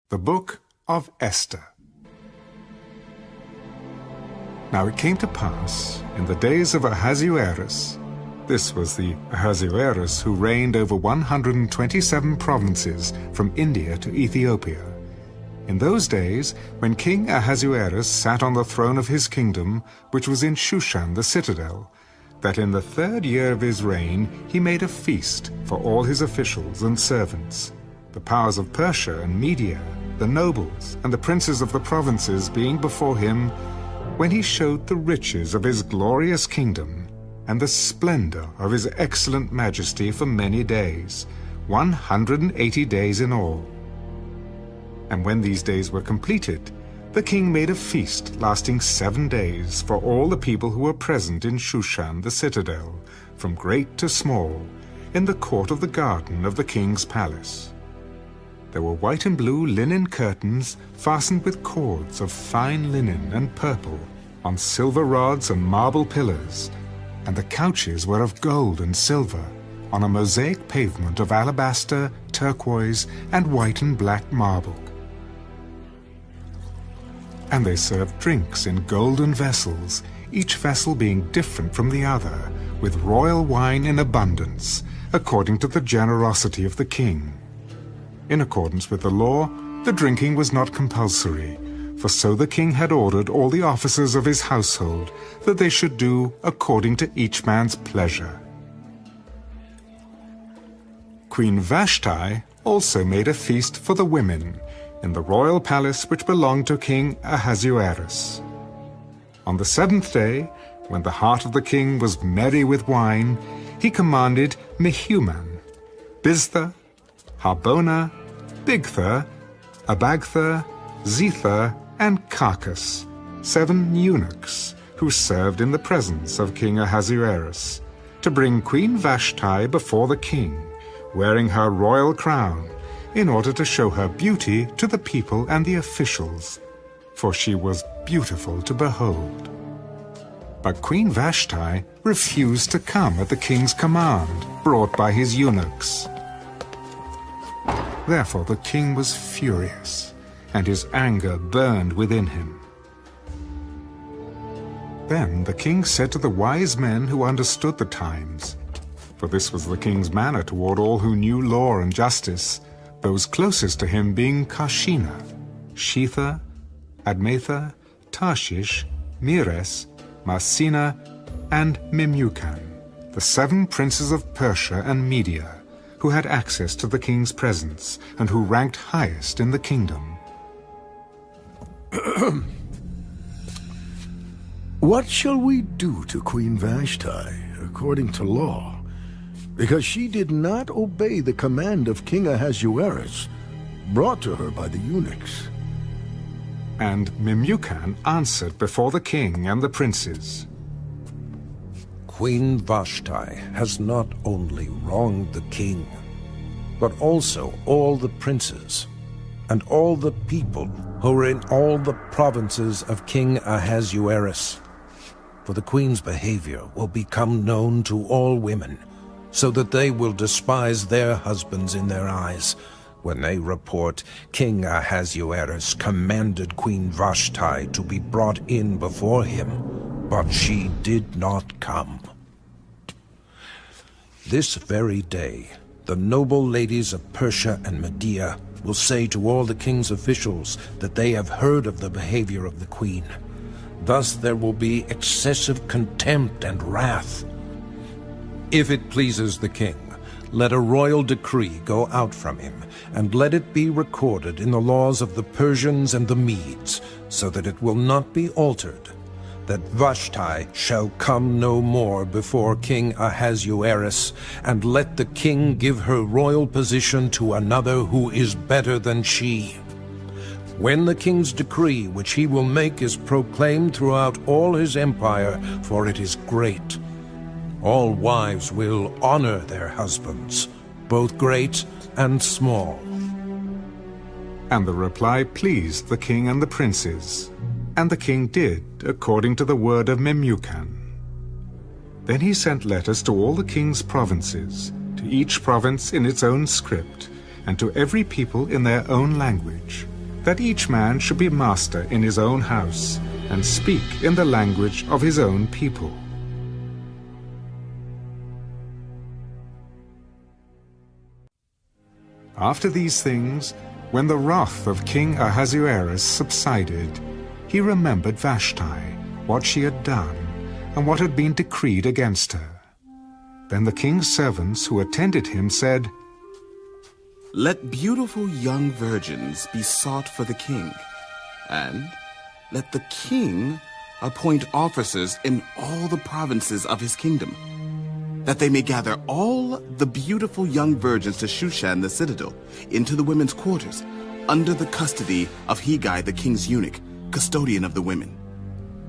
The Book of Esther. Now it came to pass, in the days of Ahasuerus, this was the Ahasuerus who reigned over 127 provinces from India to Ethiopia. In those days, when King Ahasuerus sat on the throne of his kingdom, which was in Shushan the citadel, that in the 3rd year of his reign he made a feast for all his officials and servants, the powers of Persia and Media, the nobles and the princes of the provinces being before him, when he showed the riches of his glorious kingdom and the splendor of his excellent majesty for many days, 180 days in all. And when these days were completed, the king made a feast lasting 7 days for all the people who were present in Shushan the citadel, from great to small, in the court of the garden of the king's palace. There were white and blue linen curtains fastened with cords of fine linen and purple on silver rods and marble pillars, and the couches were of gold and silver on a mosaic pavement of alabaster, turquoise, and white and black marble. And they served drinks in golden vessels, each vessel being different from the other, with royal wine in abundance, according to the generosity of the king. In accordance with the law, the drinking was not compulsory, for so the king had ordered all the officers of his household that they should do according to each man's pleasure. Queen Vashti also made a feast for the women in the royal palace which belonged to King Ahasuerus. On the 7th day, when the heart of the king was merry with wine, he commanded Mehuman, Biztha, Harbona, Bigtha, Abagtha, Zethar, and Carcass, 7 eunuchs, who served in the presence of King Ahasuerus, to bring Queen Vashti before the king, wearing her royal crown, in order to show her beauty to the people and the officials, for she was beautiful to behold. But Queen Vashti refused to come at the king's command, brought by his eunuchs. Therefore the king was furious, and his anger burned within him. Then the king said to the wise men who understood the times, for this was the king's manner toward all who knew law and justice, those closest to him being Karshina, Shetha, Admatha, Tarshish, Meres, Marsina, and Memucan, the 7 princes of Persia and Media, who had access to the king's presence, and who ranked highest in the kingdom. What shall we do to Queen Vashti, according to law? Because she did not obey the command of King Ahasuerus, brought to her by the eunuchs. And Memucan answered before the king and the princes, Queen Vashti has not only wronged the king, but also all the princes and all the people who are in all the provinces of King Ahasuerus. For the queen's behavior will become known to all women, so that they will despise their husbands in their eyes, when they report King Ahasuerus commanded Queen Vashti to be brought in before him, but she did not come. This very day, the noble ladies of Persia and Media will say to all the king's officials that they have heard of the behavior of the queen. Thus there will be excessive contempt and wrath. If it pleases the king, let a royal decree go out from him, and let it be recorded in the laws of the Persians and the Medes, so that it will not be altered, that Vashti shall come no more before King Ahasuerus, and let the king give her royal position to another who is better than she. When the king's decree which he will make is proclaimed throughout all his empire, for it is great, all wives will honor their husbands, both great and small. And the reply pleased the king and the princes, and the king did according to the word of Memucan. Then he sent letters to all the king's provinces, to each province in its own script, and to every people in their own language, that each man should be master in his own house and speak in the language of his own people. After these things, when the wrath of King Ahasuerus subsided, he remembered Vashti, what she had done, and what had been decreed against her. Then the king's servants who attended him said, "Let beautiful young virgins be sought for the king, and let the king appoint officers in all the provinces of his kingdom, that they may gather all the beautiful young virgins to Shushan the citadel, into the women's quarters, under the custody of Hegai the king's eunuch, custodian of the women.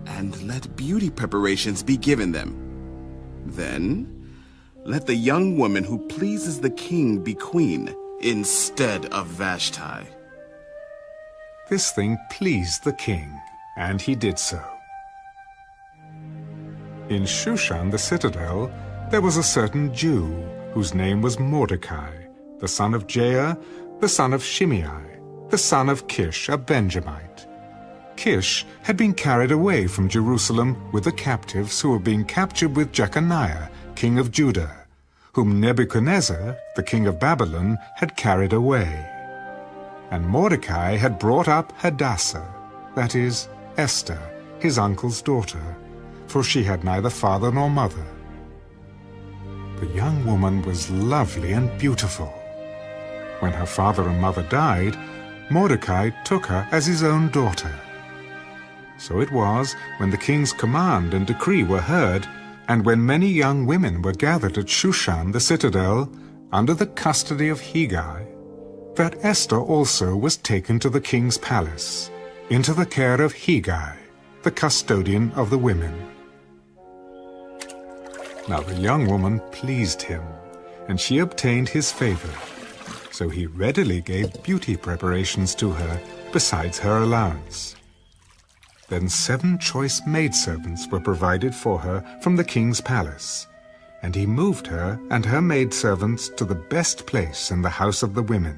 And let beauty preparations be given them. Then let the young woman who pleases the king be queen, instead of Vashti." This thing pleased the king, and he did so. In Shushan the citadel, there was a certain Jew, whose name was Mordecai, the son of Jair, the son of Shimei, the son of Kish, a Benjamite. Kish had been carried away from Jerusalem with the captives who were being captured with Jeconiah, king of Judah, whom Nebuchadnezzar, the king of Babylon, had carried away. And Mordecai had brought up Hadassah, that is, Esther, his uncle's daughter, for she had neither father nor mother. The young woman was lovely and beautiful. When her father and mother died, Mordecai took her as his own daughter. So it was, when the king's command and decree were heard, and when many young women were gathered at Shushan the citadel, under the custody of Hegai, that Esther also was taken to the king's palace, into the care of Hegai, the custodian of the women. Now the young woman pleased him, and she obtained his favor. So he readily gave beauty preparations to her, besides her allowance. Then 7 choice maidservants were provided for her from the king's palace, and he moved her and her maidservants to the best place in the house of the women.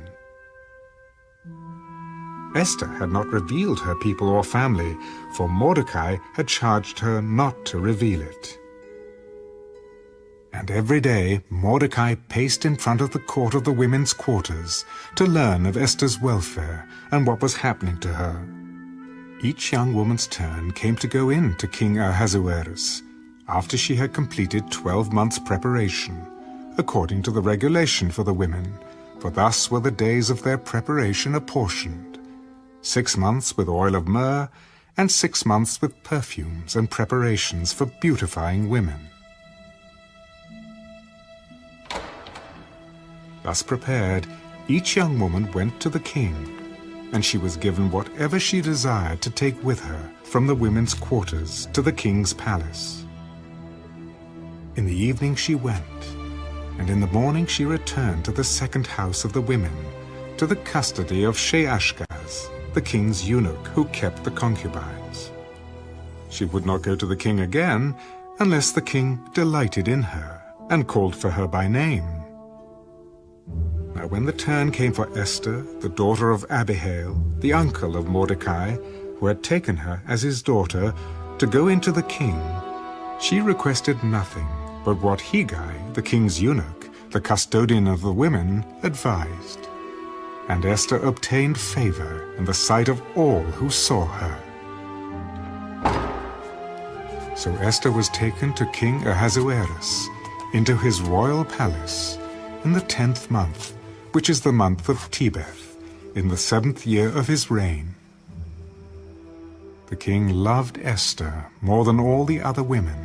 Esther had not revealed her people or family, for Mordecai had charged her not to reveal it. And every day Mordecai paced in front of the court of the women's quarters to learn of Esther's welfare and what was happening to her. Each young woman's turn came to go in to King Ahasuerus, after she had completed 12 months' preparation, according to the regulation for the women, for thus were the days of their preparation apportioned, 6 months with oil of myrrh, and 6 months with perfumes and preparations for beautifying women. Thus prepared, each young woman went to the king, and she was given whatever she desired to take with her from the women's quarters to the king's palace. In the evening she went, and in the morning she returned to the second house of the women, to the custody of Sheashgaz, the king's eunuch who kept the concubines. She would not go to the king again unless the king delighted in her and called for her by name. Now when the turn came for Esther, the daughter of Abihail, the uncle of Mordecai, who had taken her as his daughter, to go into the king, she requested nothing but what Hegai, the king's eunuch, the custodian of the women, advised. And Esther obtained favor in the sight of all who saw her. So Esther was taken to King Ahasuerus, into his royal palace, in the 10th month, which is the month of Tebeth, in the 7th year of his reign. The king loved Esther more than all the other women,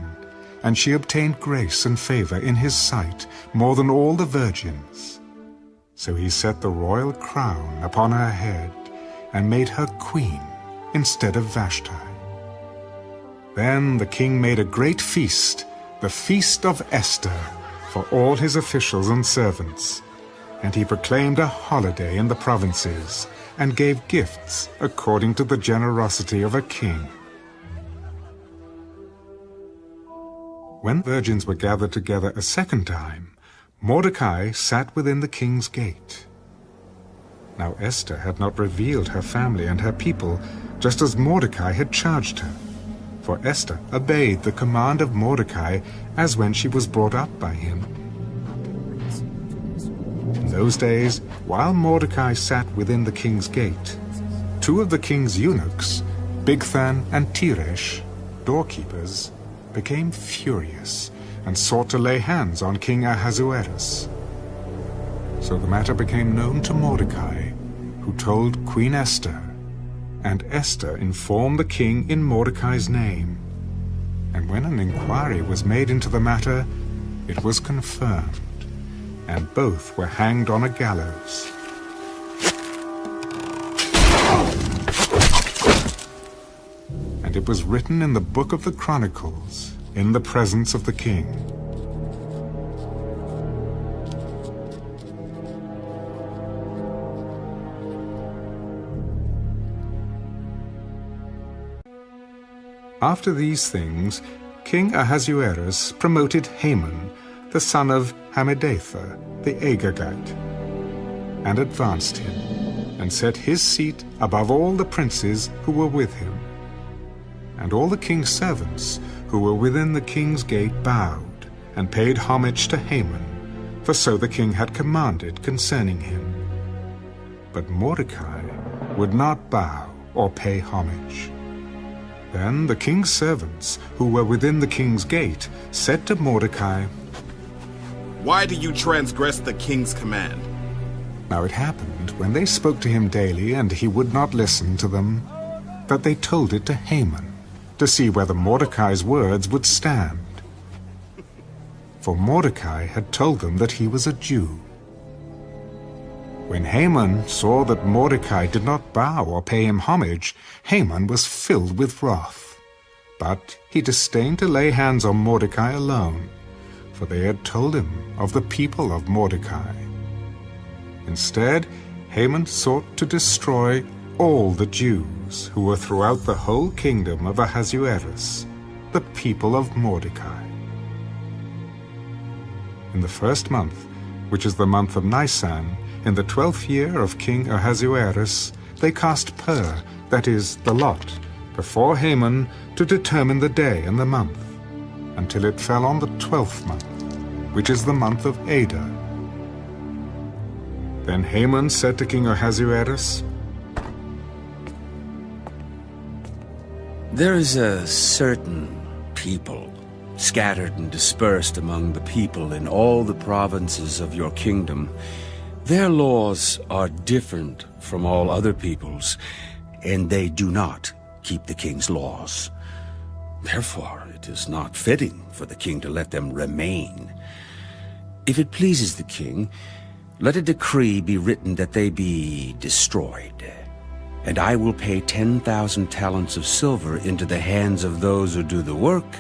and she obtained grace and favor in his sight more than all the virgins. So he set the royal crown upon her head and made her queen instead of Vashti. Then the king made a great feast, the Feast of Esther, for all his officials and servants, and he proclaimed a holiday in the provinces, and gave gifts according to the generosity of a king. When virgins were gathered together a second time, Mordecai sat within the king's gate. Now Esther had not revealed her family and her people, just as Mordecai had charged her. For Esther obeyed the command of Mordecai as when she was brought up by him. In those days, while Mordecai sat within the king's gate, two of the king's eunuchs, Bigthan and Teresh, doorkeepers, became furious and sought to lay hands on King Ahasuerus. So the matter became known to Mordecai, who told Queen Esther, and Esther informed the king in Mordecai's name. And when an inquiry was made into the matter, it was confirmed, and both were hanged on a gallows. And it was written in the book of the Chronicles, in the presence of the king. After these things, King Ahasuerus promoted Haman, the son of Hammedatha, the Agagite, and advanced him, and set his seat above all the princes who were with him. And all the king's servants who were within the king's gate bowed, and paid homage to Haman, for so the king had commanded concerning him. But Mordecai would not bow or pay homage. Then the king's servants, who were within the king's gate, said to Mordecai, "Why do you transgress the king's command?" Now it happened, when they spoke to him daily, and he would not listen to them, that they told it to Haman, to see whether Mordecai's words would stand. For Mordecai had told them that he was a Jew. When Haman saw that Mordecai did not bow or pay him homage, Haman was filled with wrath. But he disdained to lay hands on Mordecai alone, for they had told him of the people of Mordecai. Instead, Haman sought to destroy all the Jews who were throughout the whole kingdom of Ahasuerus, the people of Mordecai. In the first month, which is the month of Nisan, in the 12th year of King Ahasuerus, they cast pur, that is, the lot, before Haman to determine the day and the month, until it fell on the 12th month, which is the month of Adar. Then Haman said to King Ahasuerus, "There is a certain people scattered and dispersed among the people in all the provinces of your kingdom. Their laws are different from all other peoples, and they do not keep the king's laws. Therefore, it is not fitting for the king to let them remain. If it pleases the king, let a decree be written that they be destroyed, and I will pay 10,000 talents of silver into the hands of those who do the work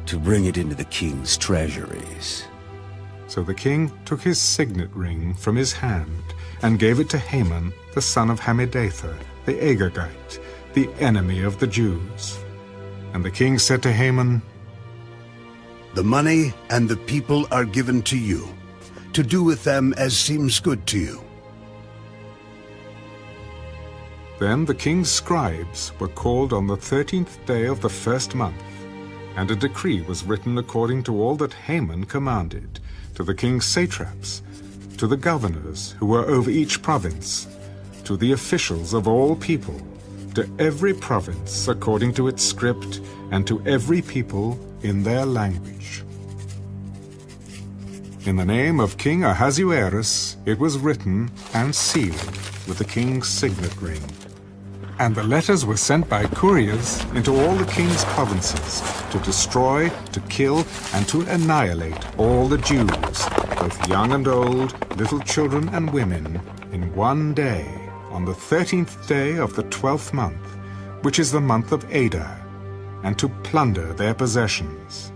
to bring it into the king's treasuries." So the king took his signet ring from his hand and gave it to Haman, the son of Hammedatha, the Agagite, the enemy of the Jews. And the king said to Haman, "The money and the people are given to you, to do with them as seems good to you." Then the king's scribes were called on the 13th day of the first month, and a decree was written according to all that Haman commanded, to the king's satraps, to the governors who were over each province, to the officials of all people, to every province according to its script, and to every people in their language. In the name of King Ahasuerus it was written and sealed with the king's signet ring. And the letters were sent by couriers into all the king's provinces, to destroy, to kill, and to annihilate all the Jews, both young and old, little children and women, in one day, on the 13th day of the 12th month, which is the month of Adar, and to plunder their possessions.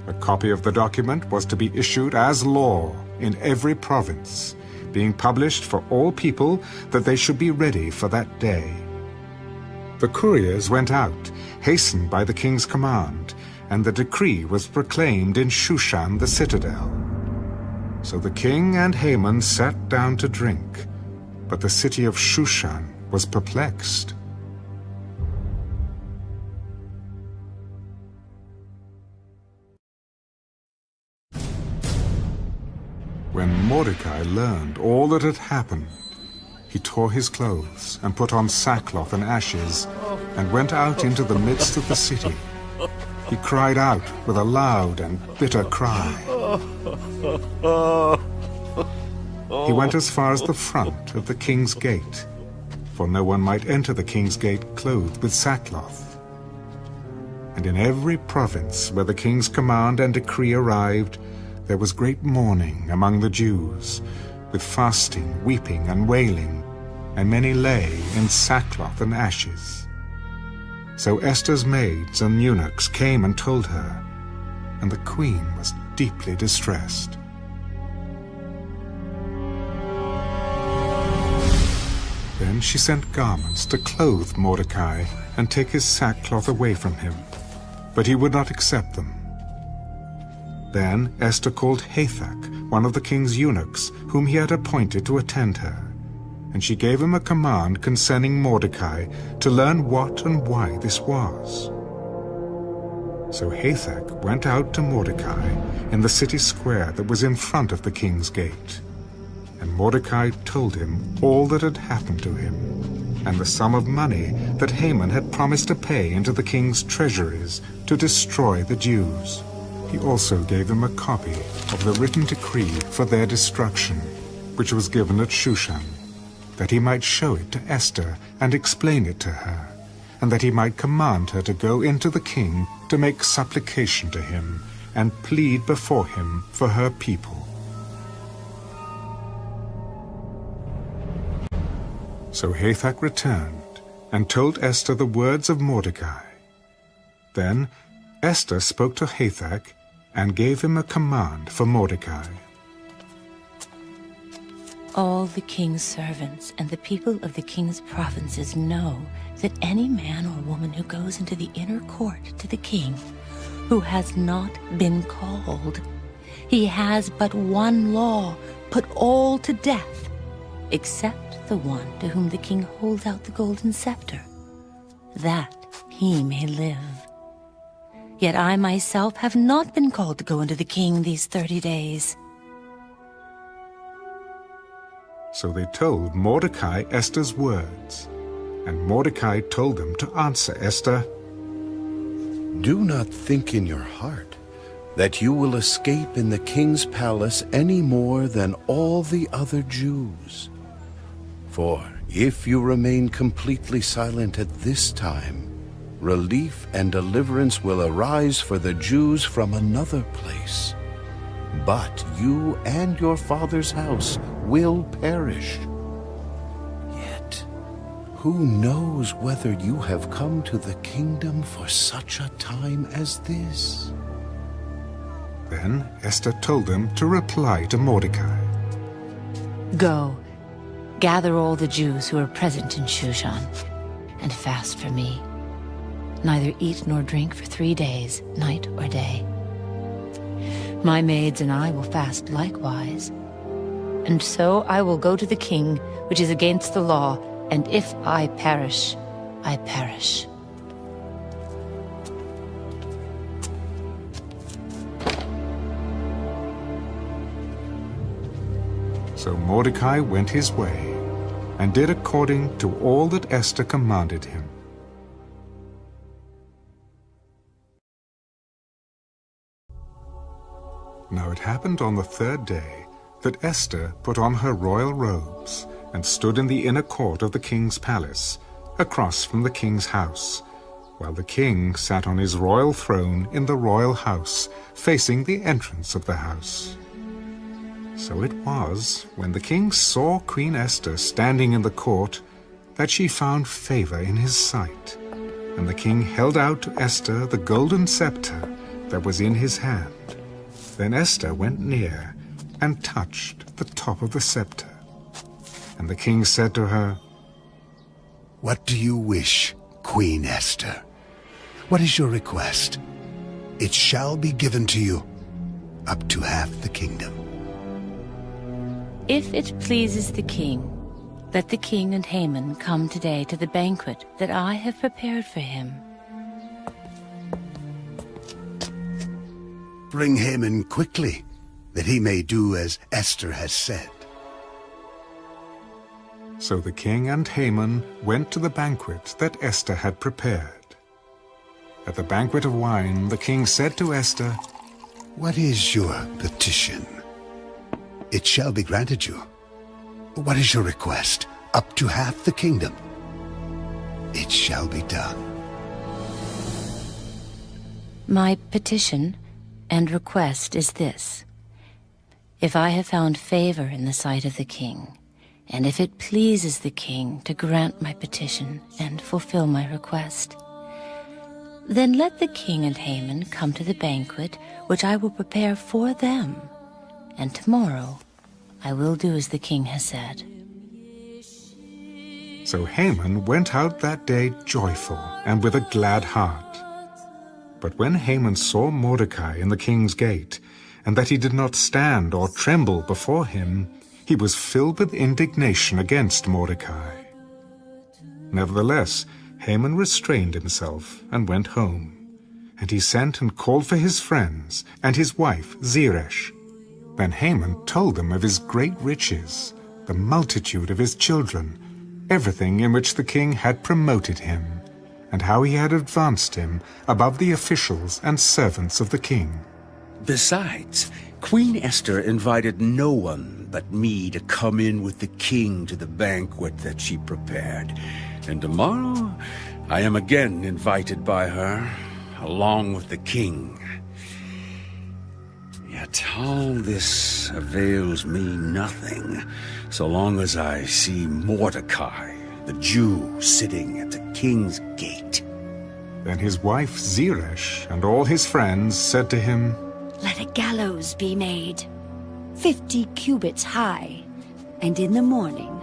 A copy of the document was to be issued as law in every province, being published for all people, that they should be ready for that day. The couriers went out, hastened by the king's command, and the decree was proclaimed in Shushan the citadel. So the king and Haman sat down to drink, but the city of Shushan was perplexed. When Mordecai learned all that had happened, he tore his clothes and put on sackcloth and ashes and went out into the midst of the city. He cried out with a loud and bitter cry. He went as far as the front of the king's gate, for no one might enter the king's gate clothed with sackcloth. And in every province where the king's command and decree arrived, there was great mourning among the Jews, with fasting, weeping, and wailing, and many lay in sackcloth and ashes. So Esther's maids and eunuchs came and told her, and the queen was deeply distressed. Then she sent garments to clothe Mordecai and take his sackcloth away from him, but he would not accept them. Then Esther called Hathach, one of the king's eunuchs, whom he had appointed to attend her, and she gave him a command concerning Mordecai to learn what and why this was. So Hathach went out to Mordecai in the city square that was in front of the king's gate. And Mordecai told him all that had happened to him, and the sum of money that Haman had promised to pay into the king's treasuries to destroy the Jews. He also gave him a copy of the written decree for their destruction, which was given at Shushan, that he might show it to Esther and explain it to her, and that he might command her to go into the king to make supplication to him and plead before him for her people. So Hathach returned and told Esther the words of Mordecai. Then Esther spoke to Hathach and gave him a command for Mordecai. All the king's servants and the people of the king's provinces know that any man or woman who goes into the inner court to the king, who has not been called, he has but one law: put all to death, except the one to whom the king holds out the golden scepter, that he may live. Yet I myself have not been called to go into the king these 30 days. So they told Mordecai Esther's words, and Mordecai told them to answer Esther, Do not think in your heart that you will escape in the king's palace any more than all the other Jews. For if you remain completely silent at this time, relief and deliverance will arise for the Jews from another place. But you and your father's house will perish. Yet, who knows whether you have come to the kingdom for such a time as this? Then Esther told them to reply to Mordecai. Go, gather all the Jews who are present in Shushan, and fast for me. Neither eat nor drink for 3 days, night or day. My maids and I will fast likewise. And so I will go to the king, which is against the law, and if I perish, I perish. So Mordecai went his way, and did according to all that Esther commanded him. Now it happened on the 3rd day that Esther put on her royal robes and stood in the inner court of the king's palace, across from the king's house, while the king sat on his royal throne in the royal house, facing the entrance of the house. So it was, when the king saw Queen Esther standing in the court, that she found favor in his sight. And the king held out to Esther the golden scepter that was in his hand. Then Esther went near and touched the top of the scepter. And the king said to her, What do you wish, Queen Esther? What is your request? It shall be given to you, up to half the kingdom. If it pleases the king, Let the king and Haman come today to the banquet that I have prepared for him. Bring Haman quickly, that he may do as Esther has said. So the king and Haman went to the banquet that Esther had prepared. At the banquet of wine, the king said to Esther, What is your petition? It shall be granted you. What is your request? Up to half the kingdom. It shall be done. My petition and request is this. If I have found favor in the sight of the king, and if it pleases the king to grant my petition and fulfill my request, then let the king and Haman come to the banquet which I will prepare for them, and tomorrow I will do as the king has said. So Haman went out that day joyful and with a glad heart. But when Haman saw Mordecai in the king's gate, and that he did not stand or tremble before him, he was filled with indignation against Mordecai. Nevertheless, Haman restrained himself and went home. And he sent and called for his friends and his wife Zeresh. Then Haman told them of his great riches, the multitude of his children, everything in which the king had promoted him, and how he had advanced him above the officials and servants of the king. Besides, Queen Esther invited no one but me to come in with the king to the banquet that she prepared. And tomorrow, I am again invited by her, along with the king. Yet all this avails me nothing, so long as I see Mordecai, the Jew, sitting at the king's gate. Then his wife Zeresh and all his friends said to him, Let a gallows be made, 50 cubits high, and in the morning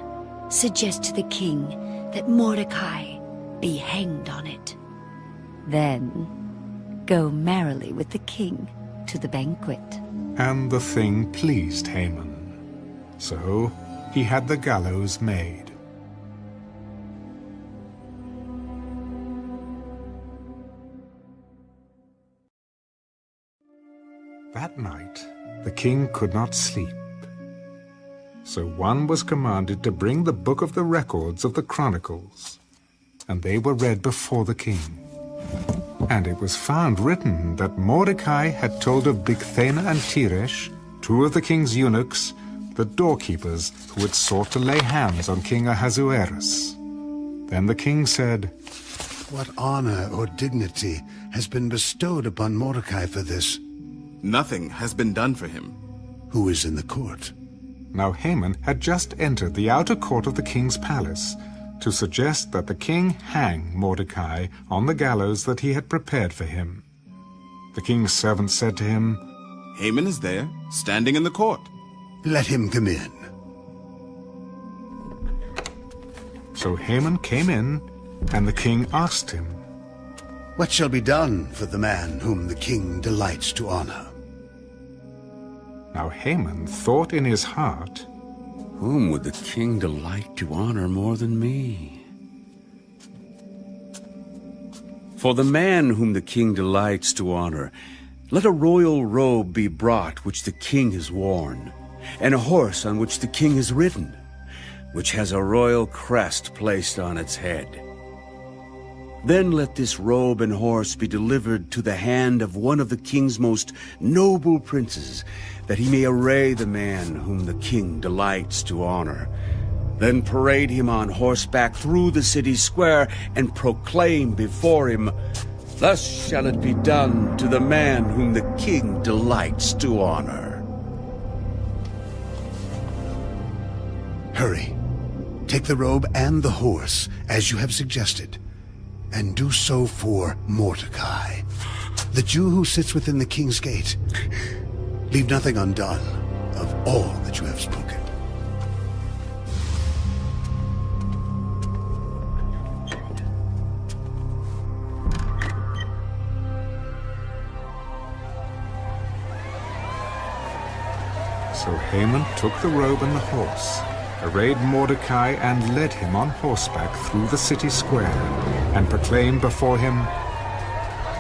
suggest to the king that Mordecai be hanged on it. Then go merrily with the king to the banquet. And the thing pleased Haman. So he had the gallows made. That night the king could not sleep. So one was commanded to bring the book of the records of the Chronicles, and they were read before the king. And it was found written that Mordecai had told of Bigthana and Teresh, two of the king's eunuchs, the doorkeepers who had sought to lay hands on King Ahasuerus. Then the king said, What honor or dignity has been bestowed upon Mordecai for this? Nothing has been done for him. Who is in the court? Now Haman had just entered the outer court of the king's palace to suggest that the king hang Mordecai on the gallows that he had prepared for him. The king's servant said to him, Haman is there, standing in the court. Let him come in. So Haman came in, and the king asked him, What shall be done for the man whom the king delights to honor? Now Haman thought in his heart, Whom would the king delight to honor more than me? For the man whom the king delights to honor, let a royal robe be brought which the king has worn, and a horse on which the king has ridden, which has a royal crest placed on its head. Then let this robe and horse be delivered to the hand of one of the king's most noble princes, that he may array the man whom the king delights to honor. Then parade him on horseback through the city square, and proclaim before him, Thus shall it be done to the man whom the king delights to honor. Hurry. Take the robe and the horse, as you have suggested, and do so for Mordecai, the Jew who sits within the king's gate. Leave nothing undone of all that you have spoken. So Haman took the robe and the horse, arrayed Mordecai and led him on horseback through the city square, and proclaimed before him,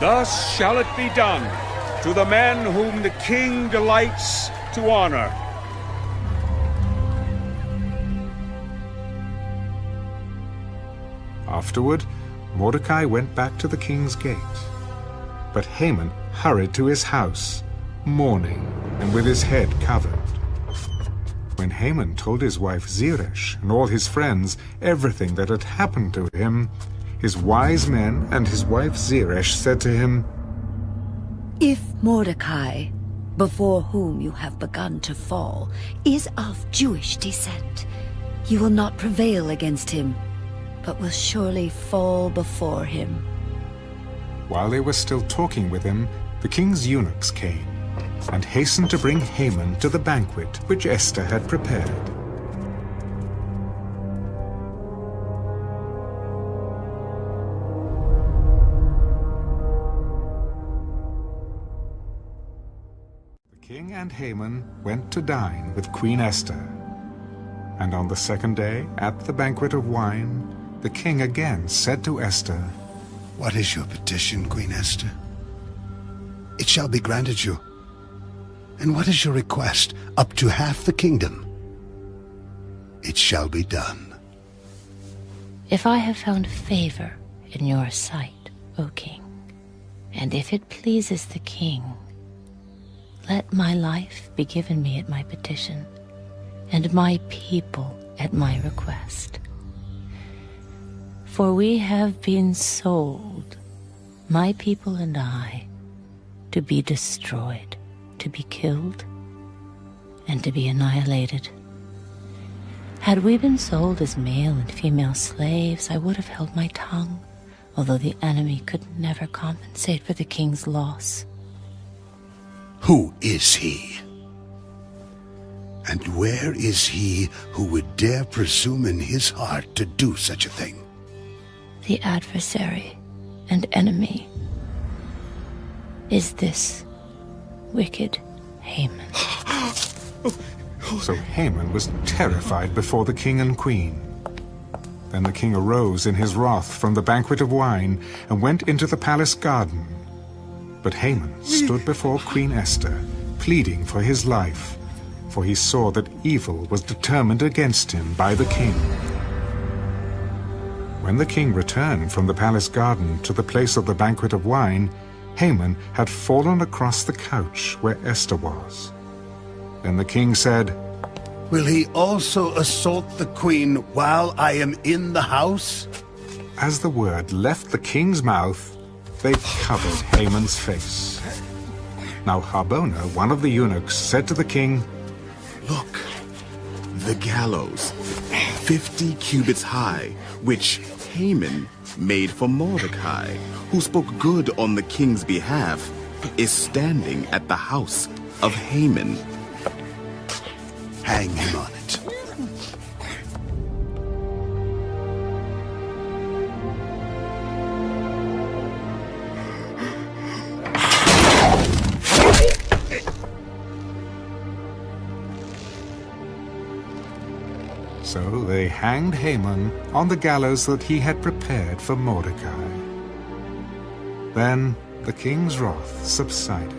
"Thus shall it be done to the man whom the king delights to honor." Afterward, Mordecai went back to the king's gate. But Haman hurried to his house, mourning and with his head covered. When Haman told his wife Zeresh and all his friends everything that had happened to him, his wise men and his wife Zeresh said to him, If Mordecai, before whom you have begun to fall, is of Jewish descent, you will not prevail against him, but will surely fall before him. While they were still talking with him, the king's eunuchs came and hastened to bring Haman to the banquet which Esther had prepared. The king and Haman went to dine with Queen Esther. And on the second day, at the banquet of wine, the king again said to Esther, What is your petition, Queen Esther? It shall be granted you. And what is your request? Up to half the kingdom. It shall be done. If I have found favor in your sight, O king, and if it pleases the king, let my life be given me at my petition, and my people at my request. For we have been sold, my people and I, to be destroyed, to be killed, and to be annihilated. Had we been sold as male and female slaves, I would have held my tongue, although the enemy could never compensate for the king's loss. Who is he? And where is he who would dare presume in his heart to do such a thing? The adversary and enemy is this wicked Haman. So Haman was terrified before the king and queen. Then the king arose in his wrath from the banquet of wine and went into the palace garden. But Haman stood before Queen Esther, pleading for his life, for he saw that evil was determined against him by the king. When the king returned from the palace garden to the place of the banquet of wine, Haman had fallen across the couch where Esther was. Then the king said, Will he also assault the queen while I am in the house? As the word left the king's mouth, they covered Haman's face. Now Harbona, one of the eunuchs, said to the king, Look, the gallows, 50 cubits high, which Haman made for Mordecai, who spoke good on the king's behalf, is standing at the house of Haman. Hang him on it. So they hanged Haman on the gallows that he had prepared for Mordecai. Then the king's wrath subsided.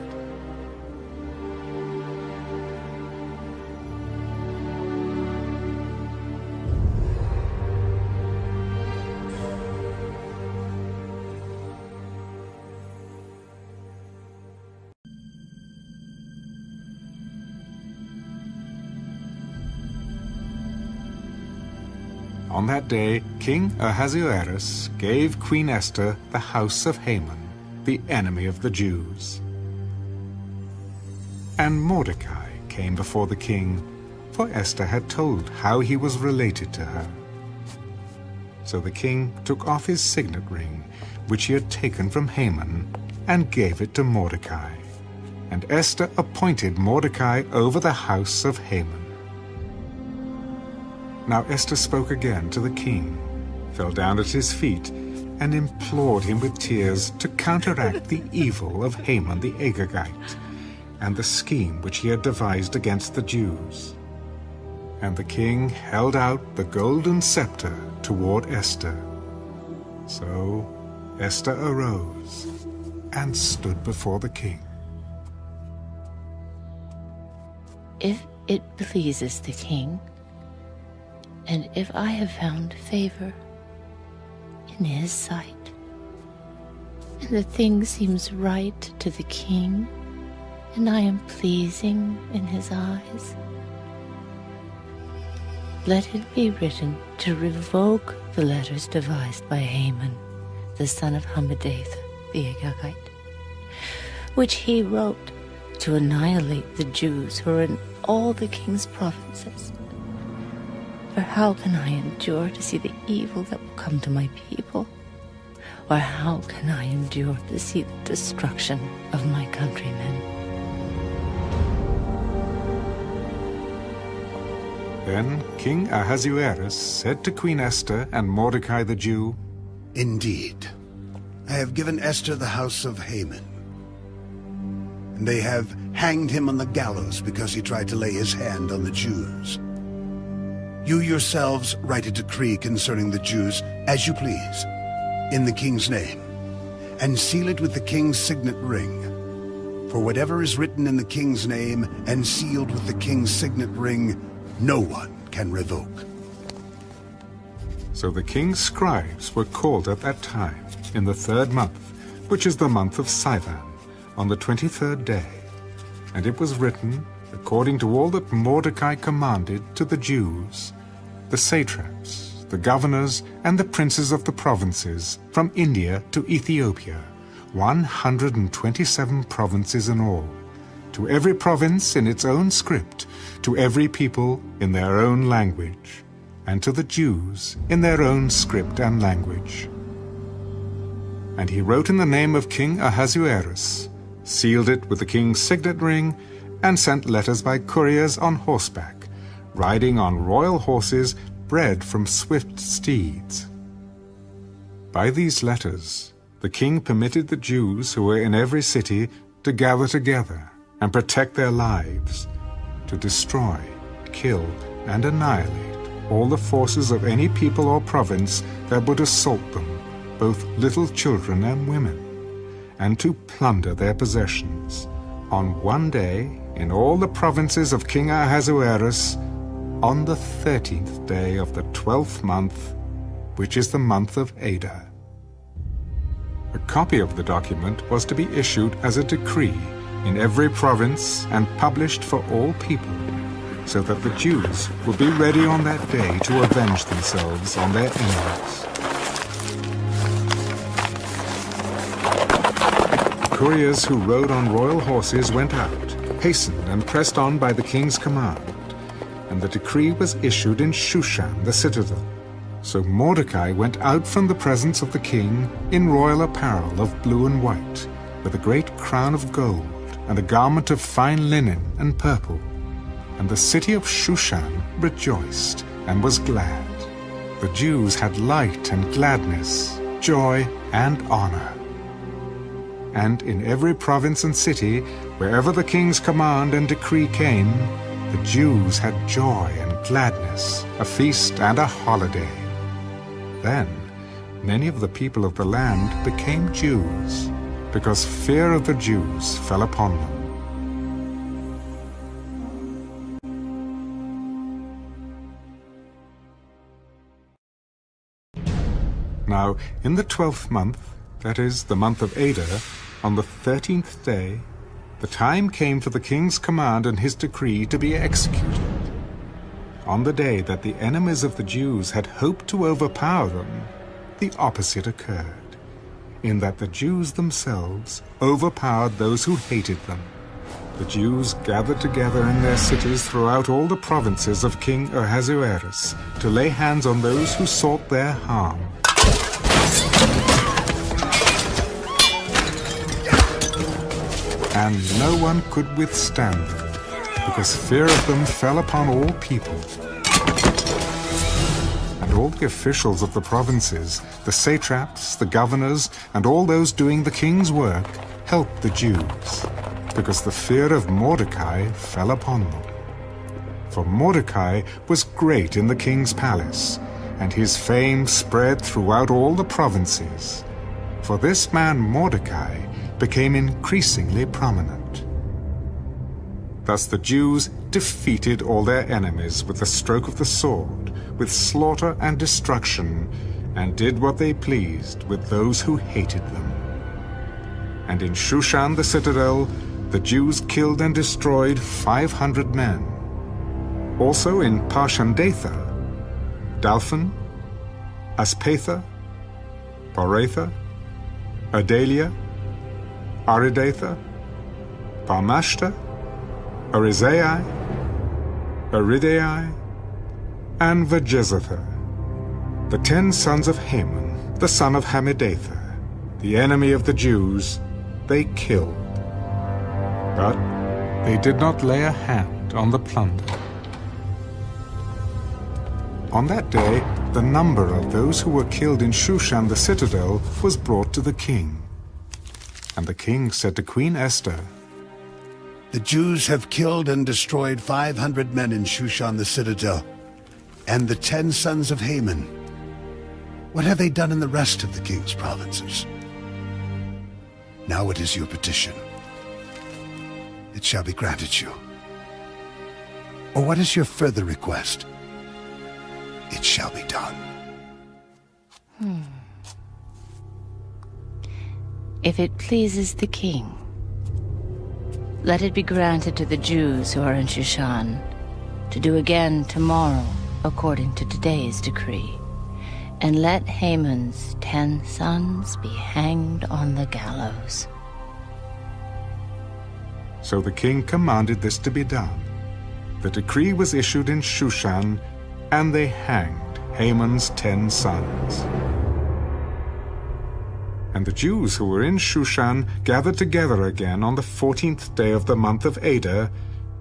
On that day, King Ahasuerus gave Queen Esther the house of Haman, the enemy of the Jews. And Mordecai came before the king, for Esther had told how he was related to her. So the king took off his signet ring, which he had taken from Haman, and gave it to Mordecai. And Esther appointed Mordecai over the house of Haman. Now Esther spoke again to the king, fell down at his feet, and implored him with tears to counteract the evil of Haman the Agagite, and the scheme which he had devised against the Jews. And the king held out the golden scepter toward Esther. So Esther arose and stood before the king. If it pleases the king, and if I have found favor in his sight, and the thing seems right to the king, and I am pleasing in his eyes, let it be written to revoke the letters devised by Haman, the son of Hammedatha the Agagite, which he wrote to annihilate the Jews who are in all the king's provinces. For how can I endure to see the evil that will come to my people? Or how can I endure to see the destruction of my countrymen? Then King Ahasuerus said to Queen Esther and Mordecai the Jew, Indeed, I have given Esther the house of Haman, and they have hanged him on the gallows because he tried to lay his hand on the Jews. You yourselves write a decree concerning the Jews as you please, in the king's name, and seal it with the king's signet ring. For whatever is written in the king's name and sealed with the king's signet ring, no one can revoke. So the king's scribes were called at that time, in the 3rd month, which is the month of Sivan, on the 23rd day. And it was written, according to all that Mordecai commanded, to the Jews, the satraps, the governors, and the princes of the provinces, from India to Ethiopia, 127 provinces in all, to every province in its own script, to every people in their own language, and to the Jews in their own script and language. And he wrote in the name of King Ahasuerus, sealed it with the king's signet ring, and sent letters by couriers on horseback, riding on royal horses bred from swift steeds. By these letters, the king permitted the Jews who were in every city to gather together and protect their lives, to destroy, kill, and annihilate all the forces of any people or province that would assault them, both little children and women, and to plunder their possessions, on one day in all the provinces of King Ahasuerus, on the 13th day of the 12th month, which is the month of Adar. A copy of the document was to be issued as a decree in every province and published for all people, so that the Jews would be ready on that day to avenge themselves on their enemies. Couriers who rode on royal horses went out, hastened and pressed on by the king's command, and the decree was issued in Shushan the citadel. So Mordecai went out from the presence of the king in royal apparel of blue and white, with a great crown of gold, and a garment of fine linen and purple. And the city of Shushan rejoiced and was glad. The Jews had light and gladness, joy and honor. And in every province and city, wherever the king's command and decree came, the Jews had joy and gladness, a feast and a holiday. Then many of the people of the land became Jews, because fear of the Jews fell upon them. Now, in the 12th month, that is, the month of Adar, on the 13th day, the time came for the king's command and his decree to be executed. On the day that the enemies of the Jews had hoped to overpower them, the opposite occurred, in that the Jews themselves overpowered those who hated them. The Jews gathered together in their cities throughout all the provinces of King Ahasuerus to lay hands on those who sought their harm. And no one could withstand them, because fear of them fell upon all people. And all the officials of the provinces, the satraps, the governors, and all those doing the king's work, helped the Jews, because the fear of Mordecai fell upon them. For Mordecai was great in the king's palace, and his fame spread throughout all the provinces. For this man Mordecai became increasingly prominent. Thus the Jews defeated all their enemies with the stroke of the sword, with slaughter and destruction, and did what they pleased with those who hated them. And in Shushan the citadel, the Jews killed and destroyed 500 men. Also in Parshandatha, Dalphon, Aspatha, Poratha, Adalia, Aridatha, Parmashta, Arizai, Aridai, and Vajezatha, the 10 sons of Haman, the son of Hammedatha, the enemy of the Jews, they killed. But they did not lay a hand on the plunder. On that day, the number of those who were killed in Shushan the citadel was brought to the king. And the king said to Queen Esther, "The Jews have killed and destroyed 500 men in Shushan the citadel, and the 10 sons of Haman. What have they done in the rest of the king's provinces? Now what is your petition? It shall be granted you. Or what is your further request? It shall be done." If it pleases the king, let it be granted to the Jews who are in Shushan to do again tomorrow according to today's decree, and let Haman's 10 sons be hanged on the gallows. So the king commanded this to be done. The decree was issued in Shushan, and they hanged Haman's 10 sons. And the Jews who were in Shushan gathered together again on the 14th day of the month of Adar,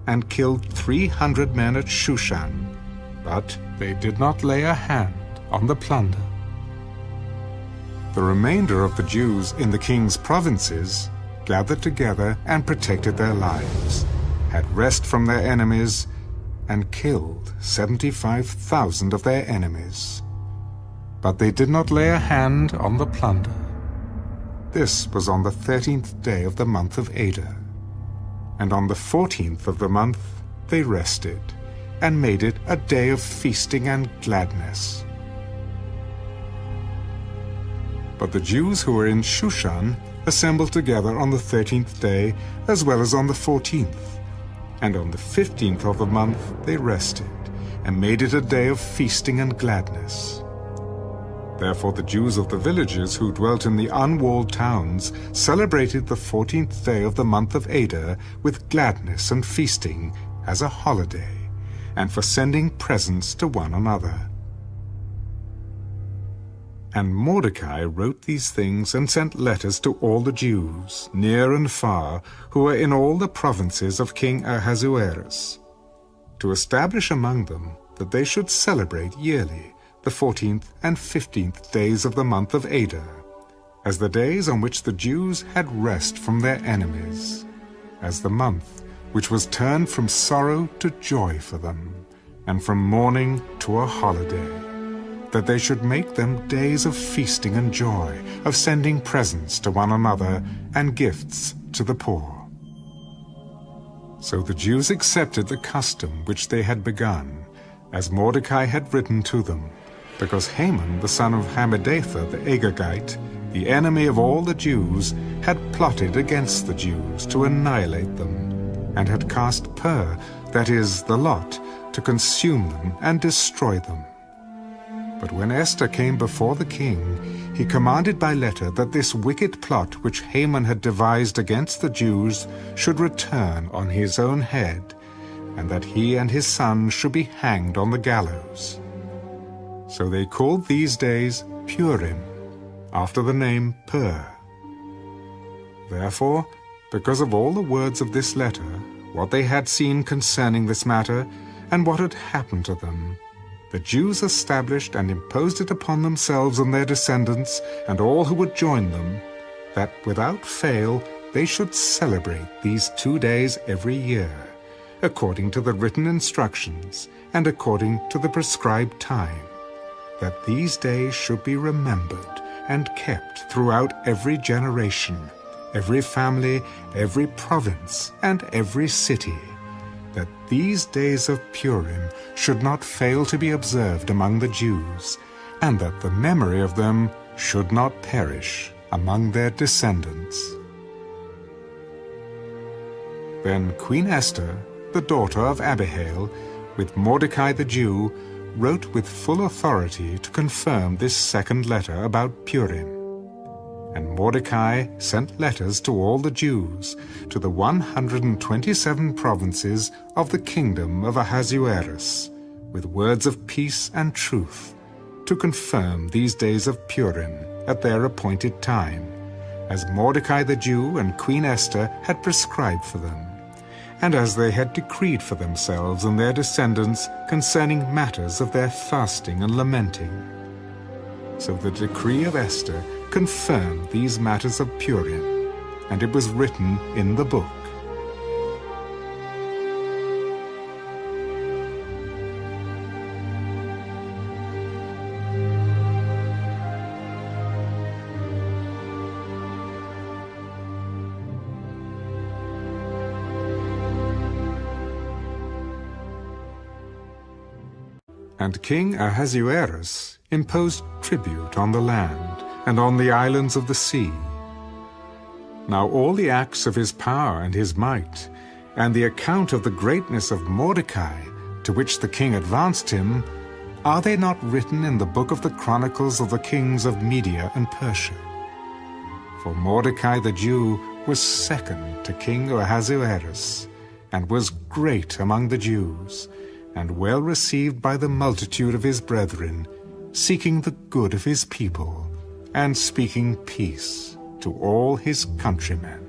and killed 300 men at Shushan, but they did not lay a hand on the plunder. The remainder of the Jews in the king's provinces gathered together and protected their lives, had rest from their enemies, and killed 75,000 of their enemies. But they did not lay a hand on the plunder. This was on the 13th day of the month of Adar. And on the 14th of the month they rested, and made it a day of feasting and gladness. But the Jews who were in Shushan assembled together on the 13th day, as well as on the 14th. And on the 15th of the month they rested, and made it a day of feasting and gladness. Therefore the Jews of the villages who dwelt in the unwalled towns celebrated the 14th day of the month of Adar with gladness and feasting as a holiday, and for sending presents to one another. And Mordecai wrote these things and sent letters to all the Jews, near and far, who were in all the provinces of King Ahasuerus, to establish among them that they should celebrate yearly the 14th and 15th days of the month of Adar, as the days on which the Jews had rest from their enemies, as the month which was turned from sorrow to joy for them, and from mourning to a holiday, that they should make them days of feasting and joy, of sending presents to one another and gifts to the poor. So the Jews accepted the custom which they had begun, as Mordecai had written to them, because Haman the son of Hammedatha the Agagite, the enemy of all the Jews, had plotted against the Jews to annihilate them, and had cast Pur, that is, the lot, to consume them and destroy them. But when Esther came before the king, he commanded by letter that this wicked plot which Haman had devised against the Jews should return on his own head, and that he and his son should be hanged on the gallows. So they called these days Purim, after the name Pur. Therefore, because of all the words of this letter, what they had seen concerning this matter, and what had happened to them, the Jews established and imposed it upon themselves and their descendants, and all who would join them, that without fail they should celebrate these 2 days every year, according to the written instructions and according to the prescribed time, that these days should be remembered and kept throughout every generation, every family, every province, and every city, that these days of Purim should not fail to be observed among the Jews, and that the memory of them should not perish among their descendants. Then Queen Esther, the daughter of Abihail, with Mordecai the Jew, wrote with full authority to confirm this second letter about Purim. And Mordecai sent letters to all the Jews, to the 127 provinces of the kingdom of Ahasuerus, with words of peace and truth, to confirm these days of Purim at their appointed time, as Mordecai the Jew and Queen Esther had prescribed for them, and as they had decreed for themselves and their descendants concerning matters of their fasting and lamenting. So the decree of Esther confirmed these matters of Purim, and it was written in the book. And King Ahasuerus imposed tribute on the land and on the islands of the sea. Now all the acts of his power and his might, and the account of the greatness of Mordecai, to which the king advanced him, are they not written in the book of the chronicles of the kings of Media and Persia? For Mordecai the Jew was second to King Ahasuerus, and was great among the Jews, and well received by the multitude of his brethren, seeking the good of his people, and speaking peace to all his countrymen.